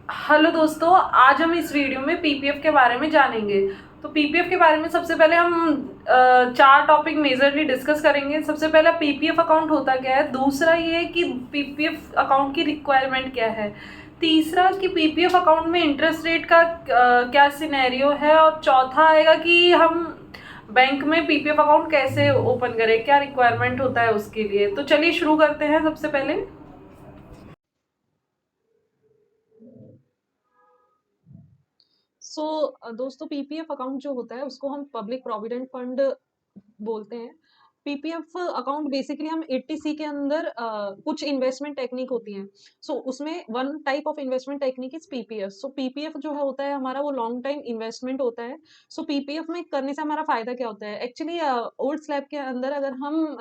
Hello दोस्तों, आज हम इस वीडियो में पीपीएफ के बारे में जानेंगे। तो पीपीएफ के बारे में सबसे पहले हम चार टॉपिक मेजरली डिस्कस करेंगे। सबसे पहला पीपीएफ अकाउंट होता क्या है, दूसरा ये कि पीपीएफ अकाउंट की रिक्वायरमेंट क्या है, तीसरा कि पीपीएफ अकाउंट में इंटरेस्ट रेट का क्या सिनेरियो है, और चौथा आएगा कि हम बैंक में पीपीएफ अकाउंट कैसे ओपन करें, क्या रिक्वायरमेंट होता है उसके लिए। तो चलिए शुरू करते हैं। सबसे पहले दोस्तों, पीपीएफ अकाउंट जो होता है उसको हम पब्लिक प्रोविडेंट फंड बोलते हैं। पीपीएफ अकाउंट बेसिकली हम 80C के अंदर कुछ इन्वेस्टमेंट टेक्निक होती हैं। उसमें one type of investment technique is PPF. PPF जो है होता है हमारा, वो लॉन्ग टाइम इन्वेस्टमेंट होता है। पीपीएफ में करने से हमारा फायदा क्या होता है, एक्चुअली ओल्ड स्लैब के अंदर अगर हम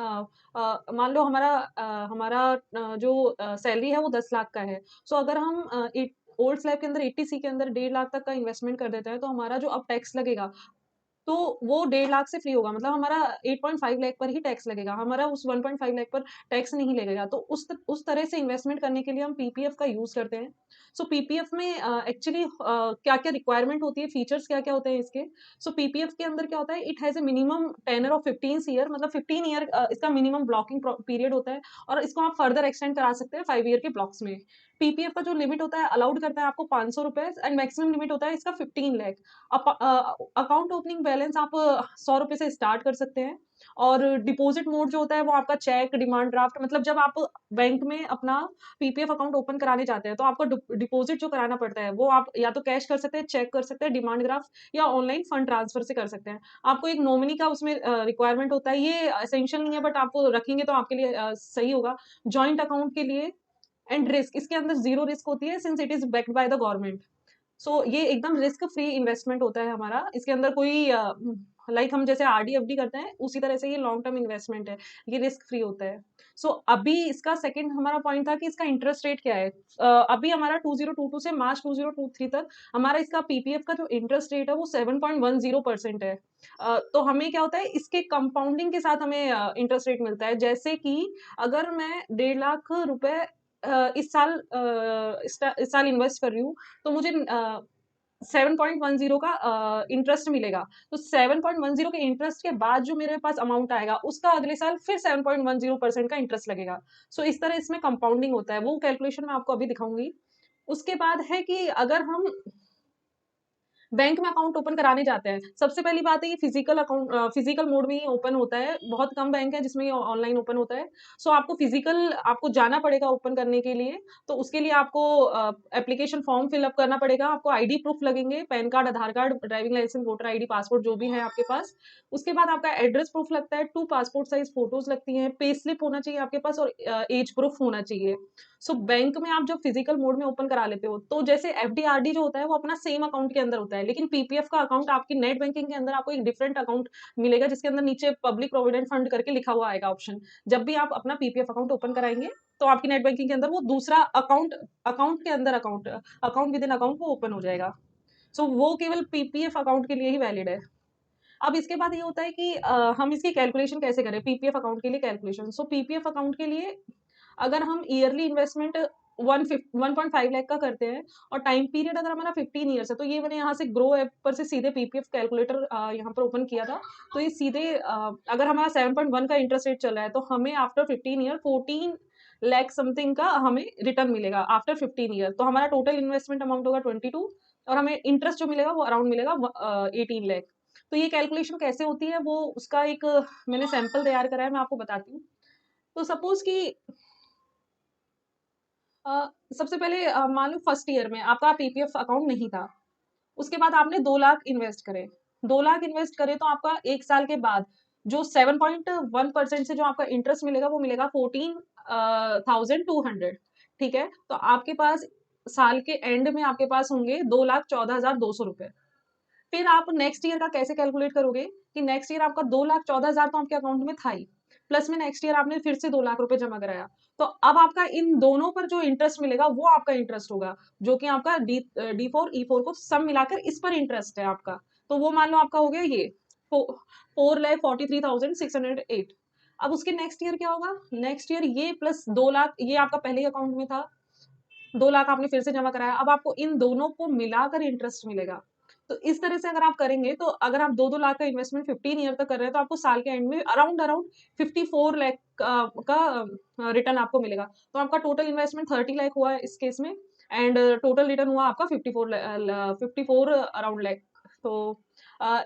मान लो हमारा जो सैलरी है वो 10 लाख का है। अगर हम ओल्ड स्लैब के अंदर 80C के अंदर 1.5 लाख तक का इन्वेस्टमेंट कर देते हैं, तो हमारा जो अब टैक्स लगेगा तो वो 1.5 लाख से फ्री होगा। मतलब हमारा 8.5 लाख पर ही टैक्स लगेगा, हमारा उस 1.5 लाख पर टैक्स नहीं लगेगा। तो उस तरह से इन्वेस्टमेंट करने के लिए हम पीपीएफ का यूज करते हैं। पीपीएफ में एक्चुअली क्या क्या रिक्वायरमेंट होती है, फीचर्स क्या क्या होते हैं इसके। पीपीएफ के अंदर क्या होता है, it has a minimum tenure of 15 year, मतलब 15 ईयर इसका मिनिमम ब्लॉकिंग पीरियड होता है। और इसको आप फर्दर एक्सटेंड करा सकते हैं 5 ईयर के ब्लॉक्स में। पीपीएफ का जो लिमिट होता है अलाउड करता है आपको 500 रुपए, एंड मैक्सिमम लिमिट होता है इसका 15 लाख। अकाउंट ओपनिंग बैलेंस आप 100 रुपए से स्टार्ट कर सकते हैं। और डिपॉजिट मोड जो होता है वो आपका चेक, डिमांड ड्राफ्ट, मतलब जब आप बैंक में अपना पीपीएफ अकाउंट ओपन कराने जाते हैं तो आपको डिपॉजिट जो कराना पड़ता है वो आप या तो कैश कर सकते हैं, चेक कर सकते हैं, डिमांड ड्राफ्ट या ऑनलाइन फंड ट्रांसफर से कर सकते हैं। आपको एक नॉमिनी का उसमें रिक्वायरमेंट होता है, ये एसेंशियल नहीं है बट आप रखेंगे तो आपके लिए सही होगा। जॉइंट अकाउंट के लिए एंड रिस्क, इसके अंदर जीरो रिस्क होती है since it is backed by the government. ये एकदम रिस्क फ्री इन्वेस्टमेंट होता है हमारा। इसके अंदर कोई लाइक हम जैसे आरडी एफडी करते हैं उसी तरह से ये लॉन्ग टर्म इन्वेस्टमेंट है, ये रिस्क फ्री होता है। अभी इसका सेकंड हमारा पॉइंट था कि इसका इंटरेस्ट रेट क्या है। अभी हमारा 2022 से मार्च 2023 तक हमारा इसका पीपीएफ का जो इंटरेस्ट रेट है वो 7.10% है। तो हमें क्या होता है, इसके कंपाउंडिंग के साथ हमें इंटरेस्ट रेट मिलता है। जैसे कि अगर मैं 1.5 लाख रुपए इस साल इन्वेस्ट कर रही हूँ, तो मुझे 7.10 का इंटरेस्ट मिलेगा। 7.10 के इंटरेस्ट के बाद जो मेरे पास अमाउंट आएगा उसका अगले साल फिर 7.10% का इंटरेस्ट लगेगा। इस तरह इसमें कंपाउंडिंग होता है, वो कैलकुलेशन मैं आपको अभी दिखाऊंगी। उसके बाद है कि अगर हम बैंक में अकाउंट ओपन कराने जाते हैं, सबसे पहली बात है ये फिजिकल अकाउंट, फिजिकल मोड में ही ओपन होता है। बहुत कम बैंक है जिसमें ये ऑनलाइन ओपन होता है। आपको जाना पड़ेगा ओपन करने के लिए। तो उसके लिए आपको एप्लीकेशन फॉर्म फिलअप करना पड़ेगा, आपको आईडी प्रूफ लगेंगे, PAN card, Aadhaar card, driving licence, voter ID, passport जो भी है आपके पास। उसके बाद आपका एड्रेस प्रूफ लगता है, 2 पासपोर्ट साइज फोटोज लगती हैं, पे स्लिप होना चाहिए आपके पास, और एज प्रूफ होना चाहिए। बैंक में आप जब फिजिकल मोड में ओपन करा लेते हो तो जैसे एफडीआरडी जो होता है वो अपना सेम अकाउंट के अंदर होता है, लेकिन पीपीएफ का अकाउंट आपकी नेट बैंकिंग के अंदर आपको एक डिफरेंट अकाउंट मिलेगा, जिसके अंदर नीचे पब्लिक प्रोविडेंट फंड करके लिखा हुआ आएगा ऑप्शन। जब भी आप अपना पीपीएफ अकाउंट ओपन कराएंगे तो आपकी नेट बैंकिंग के अंदर वो दूसरा अकाउंट, अकाउंट के अंदर account, account with in account वो ओपन हो जाएगा। वो केवल पीपीएफ अकाउंट के लिए ही वैलिड है। अब इसके बाद ये होता है कि हम इसकी कैलकुलेशन कैसे करें पीपीएफ अकाउंट के लिए। कैलकुलेशन, पीपीएफ अकाउंट के लिए अगर हम ईयरली इन्वेस्टमेंट 1.5 लाख का करते हैं और टाइम पीरियड अगर हमारा 15 ईयर्स है, तो ये मैंने यहाँ से ग्रो ऐप पर से सीधे पीपीएफ कैलकुलेटर यहाँ पर ओपन किया था। तो ये सीधे अगर हमारा 7.1 का इंटरेस्ट रेट चल रहा है तो हमें आफ्टर 15 ईयर 14 लाख समथिंग का हमें रिटर्न मिलेगा आफ्टर 15 ईयर। तो हमारा टोटल इन्वेस्टमेंट अमाउंट होगा 22, और हमें इंटरेस्ट जो मिलेगा वो अराउंड मिलेगा 18 लाख। तो ये कैलकुलेशन कैसे होती है वो उसका एक मैंने सैंपल तैयार करा है, मैं आपको बताती हूँ। तो सपोज कि सबसे पहले मान लो फर्स्ट ईयर में आपका पीपीएफ अकाउंट नहीं था, उसके बाद आपने 2 लाख इन्वेस्ट करे। 2 लाख इन्वेस्ट करे तो आपका एक साल के बाद जो 7.1% से जो आपका इंटरेस्ट मिलेगा वो मिलेगा 14,200। ठीक है, तो आपके पास साल के एंड में आपके पास होंगे 2,14,200 रुपए। फिर आप नेक्स्ट ईयर का कैसे कैलकुलेट करोगे कि नेक्स्ट ईयर आपका 2,14,000 तो आपके अकाउंट में था ही, प्लस में नेक्स्ट ईयर आपने फिर से 2 लाख रुपए जमा कराया। तो अब आपका इन दोनों पर जो इंटरेस्ट मिलेगा वो आपका इंटरेस्ट होगा, जो कि आपका डी4 ई4 को सब मिलाकर इस पर इंटरेस्ट है आपका। तो वो मान लो आपका हो गया ये 4,43,608। अब उसके नेक्स्ट ईयर क्या होगा, नेक्स्ट ईयर ये प्लस 2 लाख ये आपका पहले अकाउंट में था, 2 लाख आपने फिर से जमा कराया, अब आपको इन दोनों को मिलाकर इंटरेस्ट मिलेगा। तो इस तरह से अगर आप करेंगे, तो अगर आप 2-2 लाख का इन्वेस्टमेंट 15 ईयर तक कर रहे हैं, तो आपको साल के एंड में अराउंड अराउंड 54 लाख का रिटर्न आपको मिलेगा। तो आपका टोटल इन्वेस्टमेंट 30 लाख हुआ है इस केस में, एंड टोटल रिटर्न हुआ आपका 54 अराउंड लाख। तो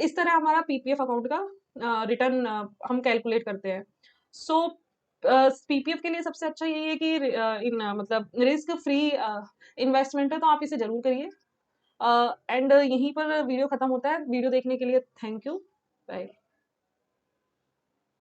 इस तरह हमारा पीपीएफ अकाउंट का रिटर्न हम कैलकुलेट करते हैं। सो पीपीएफ के लिए सबसे अच्छा यही है कि मतलब रिस्क फ्री इन्वेस्टमेंट है, तो आप इसे जरूर करिए। एंड यहीं पर वीडियो खत्म होता है। वीडियो देखने के लिए थैंक यू। बाय।